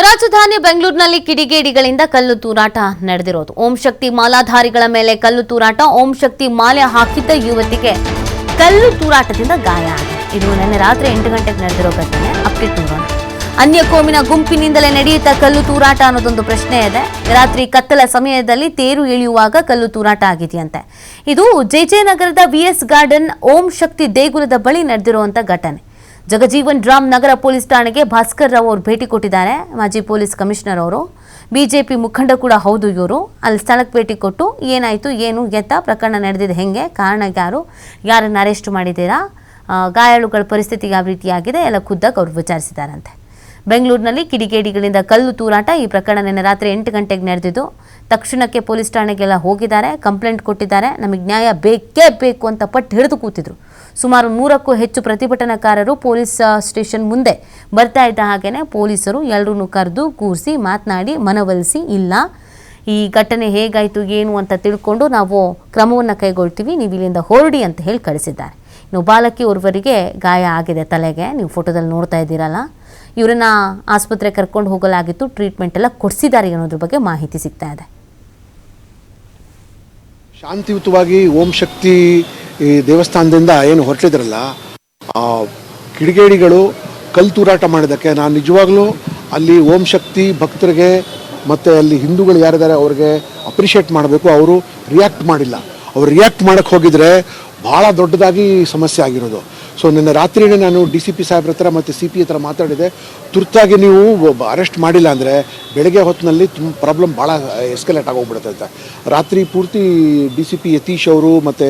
ರಾಜಧಾನಿ ಬೆಂಗಳೂರಿನಲ್ಲಿ ಕಿಡಿಗೇಡಿಗಳಿಂದ ಕಲ್ಲು ತೂರಾಟ ನಡೆದಿರೋದು. ಓಂ ಶಕ್ತಿ ಮಾಲಾಧಾರಿಗಳ ಮೇಲೆ ಕಲ್ಲು ತೂರಾಟ. ಓಂ ಶಕ್ತಿ ಮಾಲೆ ಹಾಕಿದ್ದ ಯುವತಿಗೆ ಕಲ್ಲು ತೂರಾಟದಿಂದ ಗಾಯ ಆಗಿದೆ. ಇದು ನಿನ್ನೆ ರಾತ್ರಿ 8 ಗಂಟೆಗೆ ನಡೆದಿರೋ ಘಟನೆ. ಅಪ್ಡೇಟ್ ನೋಡೋಣ. ಅನ್ಯ ಕೋಮಿನ ಗುಂಪಿನಿಂದಲೇ ನಡೆಯುತ್ತಾ ಕಲ್ಲು ತೂರಾಟ ಅನ್ನೋದೊಂದು ಪ್ರಶ್ನೆ ಇದೆ. ರಾತ್ರಿ ಕತ್ತಲ ಸಮಯದಲ್ಲಿ ತೇರು ಎಳೆಯುವಾಗ ಕಲ್ಲು ತೂರಾಟ ಆಗಿದೆಯಂತೆ. ಇದು ಜೆಜೆ ನಗರದ ವಿಎಸ್ ಗಾರ್ಡನ್ ಓಂ ಶಕ್ತಿ ದೇಗುಲದ ಬಳಿ ನಡೆದಿರುವಂತ ಘಟನೆ. ಜಗಜೀವನ್ ರಾಮ್ ನಗರ ಪೊಲೀಸ್ ಠಾಣೆಗೆ ಭಾಸ್ಕರ್ ರಾವ್ ಅವರು ಭೇಟಿ ಕೊಟ್ಟಿದ್ದಾರೆ. ಮಾಜಿ ಪೊಲೀಸ್ ಕಮಿಷನರ್ ಅವರು, ಬಿಜೆಪಿ ಮುಖಂಡ ಕೂಡ ಹೌದು ಇವರು. ಅಲ್ಲಿ ಸ್ಥಳಕ್ಕೆ ಭೇಟಿ ಕೊಟ್ಟು ಏನಾಯಿತು, ಏನು ಎತ್ತ, ಪ್ರಕರಣ ನಡೆದಿದೆ ಹೆಂಗೆ, ಕಾರಣ ಯಾರನ್ನು ಅರೆಸ್ಟ್ ಮಾಡಿದ್ದೀರಾ, ಗಾಯಾಳುಗಳ ಪರಿಸ್ಥಿತಿ ಯಾವ ರೀತಿಯಾಗಿದೆ ಎಲ್ಲ ಖುದ್ದಾಗಿ ಅವರು ವಿಚಾರಿಸಿದ್ದಾರಂತೆ. ಬೆಂಗಳೂರಿನಲ್ಲಿ ಕಿಡಿಗೇಡಿಗಳಿಂದ ಕಲ್ಲು ತೂರಾಟ. ಈ ಪ್ರಕರಣ ನಿನ್ನೆ ರಾತ್ರಿ 8 ಗಂಟೆಗೆ ನಡೆದಿದ್ದು. ತಕ್ಷಣಕ್ಕೆ ಪೊಲೀಸ್ ಠಾಣೆಗೆಲ್ಲ ಹೋಗಿದ್ದಾರೆ, ಕಂಪ್ಲೇಂಟ್ ಕೊಟ್ಟಿದ್ದಾರೆ. ನಮಗೆ ನ್ಯಾಯ ಬೇಕೇ ಬೇಕು ಅಂತ ಪಟ್ಟು ಹಿಡಿದು ಕೂತಿದ್ರು. ಸುಮಾರು 100ಕ್ಕೂ ಹೆಚ್ಚು ಪ್ರತಿಭಟನಾಕಾರರು ಪೊಲೀಸ್ ಸ್ಟೇಷನ್ ಮುಂದೆ ಬರ್ತಾ ಇದ್ದ ಹಾಗೇನೆ ಪೊಲೀಸರು ಎಲ್ಲರೂ ಕರೆದು ಕೂರಿಸಿ ಮಾತನಾಡಿ ಮನವೊಲಿಸಿ, ಇಲ್ಲ ಈ ಘಟನೆ ಹೇಗಾಯಿತು ಏನು ಅಂತ ತಿಳ್ಕೊಂಡು ನಾವು ಕ್ರಮವನ್ನು ಕೈಗೊಳ್ತೀವಿ, ನೀವು ಇಲ್ಲಿಂದ ಹೊರಡಿ ಅಂತ ಹೇಳಿ ಕಳಿಸಿದ್ದಾರೆ. ಇನ್ನು ಬಾಲಕಿ ಓರ್ವರಿಗೆ ಗಾಯ ಆಗಿದೆ ತಲೆಗೆ, ನೀವು ಫೋಟೋದಲ್ಲಿ ನೋಡ್ತಾ ಇದ್ದೀರಲ್ಲ. ಇವರನ್ನ ಆಸ್ಪತ್ರೆಗೆ ಕರ್ಕೊಂಡು ಹೋಗಲಾಗಿತ್ತು, ಟ್ರೀಟ್ಮೆಂಟ್ ಎಲ್ಲ ಕೊಡಿಸಿದ್ದಾರೆ ಅನ್ನೋದ್ರ ಬಗ್ಗೆ ಮಾಹಿತಿ ಸಿಗ್ತಾ ಇದೆ. ಶಾಂತಿಯುತವಾಗಿ ಓಂ ಶಕ್ತಿ ದೇವಸ್ಥಾನದಿಂದ ಏನು ಹೊರಟಿದ್ರಲ್ಲ, ಕಿಡಿಗೇಡಿಗಳು ಕಲ್ಲು ತೂರಾಟ ಮಾಡಿದ್ದಕ್ಕೆ ನಾನು ನಿಜವಾಗ್ಲೂ ಅಲ್ಲಿ ಓಂ ಶಕ್ತಿ ಭಕ್ತರಿಗೆ ಮತ್ತು ಅಲ್ಲಿ ಹಿಂದೂಗಳು ಯಾರಿದ್ದಾರೆ ಅವ್ರಿಗೆ ಅಪ್ರಿಷಿಯೇಟ್ ಮಾಡಬೇಕು. ಅವರು ರಿಯಾಕ್ಟ್ ಮಾಡಿಲ್ಲ. ಅವ್ರು ರಿಯಾಕ್ಟ್ ಮಾಡೋಕ್ಕೆ ಹೋಗಿದ್ರೆ ಭಾಳ ದೊಡ್ಡದಾಗಿ ಸಮಸ್ಯೆ ಆಗಿರೋದು. ಸೊ ನಿನ್ನೆ ರಾತ್ರಿನೇ ನಾನು DCP ಸಾಹೇಬ್ರ ಹತ್ರ ಮತ್ತು CP ಹತ್ರ ಮಾತಾಡಿದೆ. ತುರ್ತಾಗಿ ನೀವು ಅರೆಸ್ಟ್ ಮಾಡಿಲ್ಲ ಅಂದರೆ ಬೆಳಗ್ಗೆ ಹೊತ್ತಿನಲ್ಲಿ ತುಂಬ ಪ್ರಾಬ್ಲಮ್ ಭಾಳ ಎಸ್ಕಲೇಟ್ ಆಗೋಗ್ಬಿಡುತ್ತೆ ಅಂತ. ರಾತ್ರಿ ಪೂರ್ತಿ DCP ಯತೀಶ್ ಅವರು ಮತ್ತು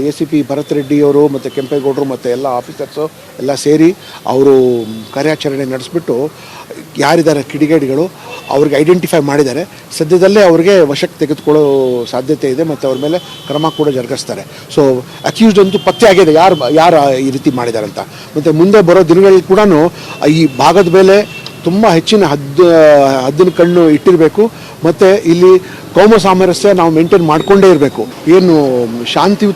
ACP ಭರತ್ ರೆಡ್ಡಿ ಅವರು ಮತ್ತು ಕೆಂಪೇಗೌಡರು ಮತ್ತು ಎಲ್ಲ ಆಫೀಸರ್ಸು ಎಲ್ಲ ಸೇರಿ ಅವರು ಕಾರ್ಯಾಚರಣೆ ನಡೆಸಿಬಿಟ್ಟು ಯಾರಿದ್ದಾರೆ ಕಿಡಿಗೇಡಿಗಳು ಅವ್ರಿಗೆ ಐಡೆಂಟಿಫೈ ಮಾಡಿದ್ದಾರೆ. ಸದ್ಯದಲ್ಲೇ ಅವ್ರಿಗೆ ವಶಕ್ಕೆ ತೆಗೆದುಕೊಳ್ಳೋ ಸಾಧ್ಯತೆ ಇದೆ ಮತ್ತು ಅವ್ರ ಮೇಲೆ ಕ್ರಮ ಕೂಡ ಜರುಗಿಸ್ತಾರೆ. ಸೊ ಅಕ್ಯೂಸ್ಡ್ ಅಂತೂ ಪತ್ತೆ ಆಗಿದೆ ಯಾರು ಈ ರೀತಿ ಮಾಡಿದ್ದಾರೆ ಅಂತ. ಮತ್ತು ಮುಂದೆ ಬರೋ ದಿನಗಳಲ್ಲಿ ಕೂಡ ಈ ಭಾಗದ ಮೇಲೆ ತುಂಬ ಹೆಚ್ಚಿನ ಹದ್ದಿನ ಕಣ್ಣು ಇಟ್ಟಿರಬೇಕು. ಮತ್ತು ಇಲ್ಲಿ ಕೌಮ ಸಾಮರಸ್ಯ ನಾವು ಮೇಂಟೈನ್ ಮಾಡಿಕೊಂಡೇ ಇರಬೇಕು. ಏನು ಶಾಂತಿಯುತ